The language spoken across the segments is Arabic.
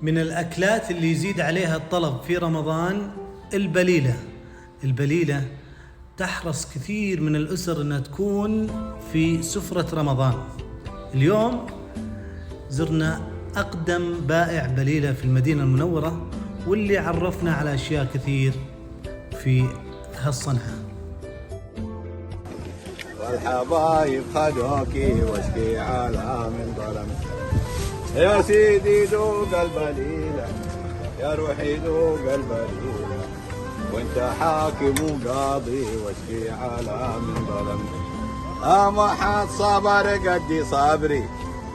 من الأكلات اللي يزيد عليها الطلب في رمضان البليلة. البليلة تحرص كثير من الأسر أنها تكون في سفرة رمضان. اليوم زرنا أقدم بائع بليلة في المدينة المنورة، واللي عرفنا على أشياء كثير في هالصنعة. والحبايب خدوكي واشكي على من ظلم، يا سيدي ذوق البليلة، يا روحي ذوق البليلة، وانت حاكم وقاضي واشكي على من ظلم. ما حد صبر قدي صبري،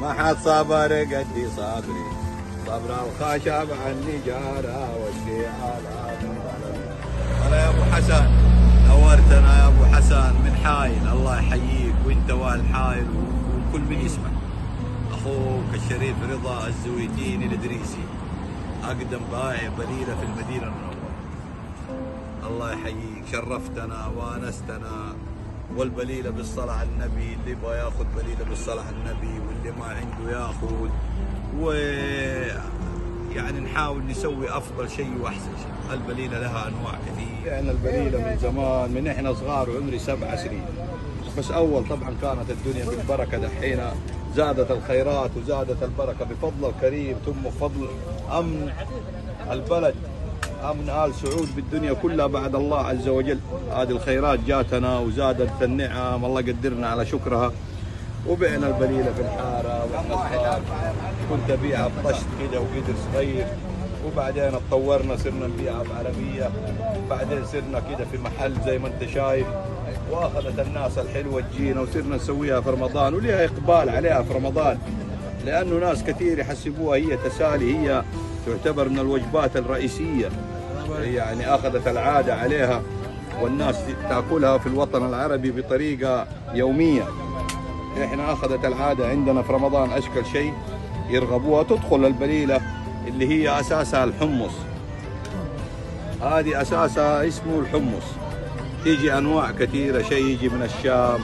ما حد صبر قدي صبري، صبر الخشب عني جارة واشكي على من ظلم. هلا يا ابو حسن، نورتنا يا ابو حسن من حايل، الله يحييك وانت واهل حايل وكل من يسمع. اخوك الشريف رضا الزويتيني الادريسي، اقدم بائع بليله في المدينه المنوره. الله يحييك، شرفتنا وانستنا. والبليله بالصلاه على النبي، اللي يبغى ياخذ بليله بالصلاه على النبي، واللي ما عنده ياخذ. يعني نحاول نسوي افضل شيء واحسن شيء. البليله لها انواع كثير، يعني البليله من زمان، من احنا صغار وعمري 7 سنين. بس اول طبعا كانت الدنيا بالبركه، دحين زادت الخيرات وزادت البركه بفضل الكريم، ثم بفضل امن البلد، امن ال سعود بالدنيا كلها بعد الله عز وجل. هذه الخيرات جاتنا وزادت النعم، الله قدرنا على شكرها. وبعنا البليله في الحاره واحنا صغار، كنت ابيعها بطشت كده وقدر صغير، وبعدين اتطورنا صرنا نبيعها بعربيه، بعدين صرنا كده في محل زي ما انت شايف، واخذت الناس الحلوه تجينا وصرنا نسويها في رمضان، وليها اقبال عليها في رمضان، لانه ناس كثير يحسبوها هي تسالي، هي تعتبر من الوجبات الرئيسيه، يعني اخذت العاده عليها والناس تاكلها في الوطن العربي بطريقه يوميه. احنا اخذت العاده عندنا في رمضان اشكل شيء يرغبوها تدخل البليله اللي هي اساسها الحمص. هذه اساسها اسمه الحمص. تيجي انواع كثيره، شيء يجي من الشام،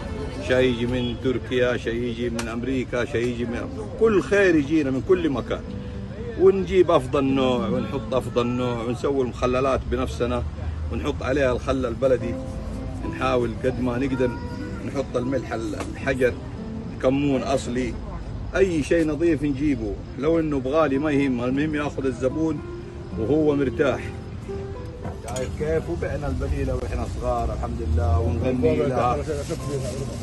شيء يجي من تركيا، شيء يجي من امريكا، شيء يجي من كل خير يجينا من كل مكان، ونجيب افضل نوع ونحط افضل نوع ونسوي المخللات بنفسنا ونحط عليها الخل البلدي. نحاول قد ما نقدر نحط الملح الحجر، كمون اصلي، اي شيء نظيف نجيبه، لو انه بغالي ما يهم، المهم ياخذ الزبون وهو مرتاح. شايف كيف؟ وبعنا البليله واحنا صغار الحمد لله، ونغني لها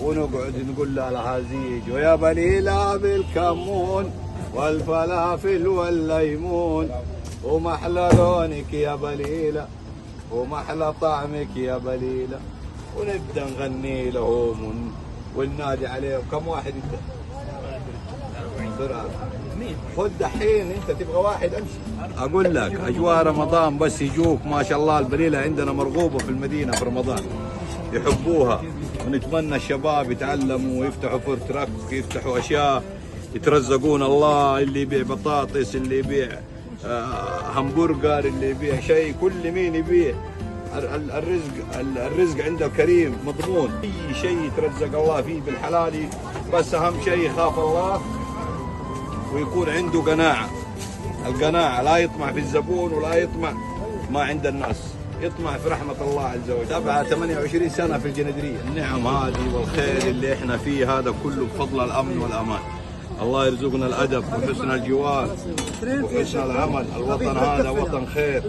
ونقعد نقول لها الهزيج، ويا بليله بالكمون والفلافل والليمون، ومحلى لونك يا بليله، ومحلى طعمك يا بليله. ونبدا نغني لهم وننادي عليهم. كم واحد انت؟ خذ دحين انت تبغى واحد امشي. اقول لك اجواء رمضان بس يجوك ما شاء الله. البليله عندنا مرغوبه في المدينه في رمضان، يحبوها، ونتمنى الشباب يتعلموا ويفتحوا فورتراك، يفتحوا اشياء يترزقون الله، اللي يبيع بطاطس، اللي يبيع همبرجر، اللي يبيع شيء، كل مين يبيع. الرزق عند الكريم مضمون، اي شيء يترزق الله فيه بالحلال، بس اهم شيء يخاف الله ويكون عنده قناعه. القناعه، لا يطمع في الزبون ولا يطمع ما عند الناس، يطمع في رحمه الله عز وجل. 28 سنه في الجندريه، النعم هذه والخير اللي احنا فيه هذا كله بفضل الامن والامان. الله يرزقنا الادب وحسن الجوار وحسن العمل. الوطن هذا وطن خير،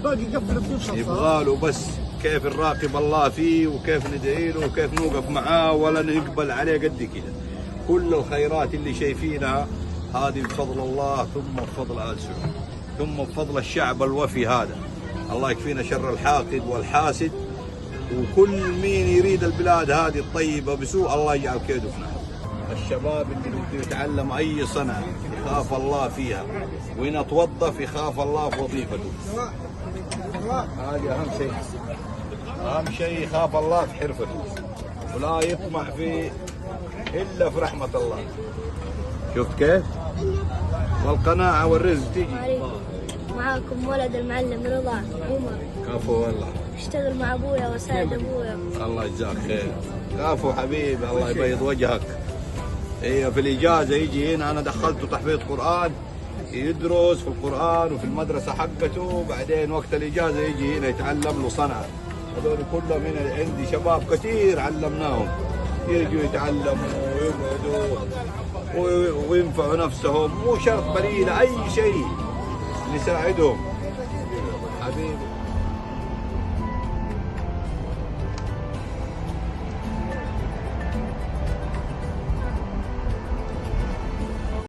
يبغى له بس كيف نراقب الله فيه، وكيف ندعي له، وكيف نوقف معاه ولا نقبل عليه قد كده. كل الخيرات اللي شايفينها هذه بفضل الله، ثم بفضل آل سعود، ثم بفضل الشعب الوفي هذا. الله يكفينا شر الحاقد والحاسد، وكل مين يريد البلاد هذه الطيبة بسوء الله يجعل كيده في نحره. الشباب اللي بده يتعلم اي صنعه يخاف الله فيها، وين اتوظف يخاف الله في وظيفته. هذه اهم شيء، اهم شيء يخاف الله في حرفته، ولا يطمع في الا في رحمه الله. شفت كيف؟ والقناعه والرزق تيجي. معاكم ولد المعلم رضا عمر. كفو والله، اشتغل مع ابويا وساعد ابويا. الله يجزاك خير. كفو حبيبي، الله يبيض وجهك. هي في الاجازه يجي هنا، انا دخلته تحفيظ قران، يدرس في القرآن وفي المدرسة حقته، بعدين وقت الإجازة يجي هنا يتعلم له صنعة. هذول كلهم هنا عندي شباب كثير علمناهم، يجوا يتعلموا ويقعدوا وينفعوا نفسهم، مو شرط بليلة، أي شيء نساعدهم حبيبي.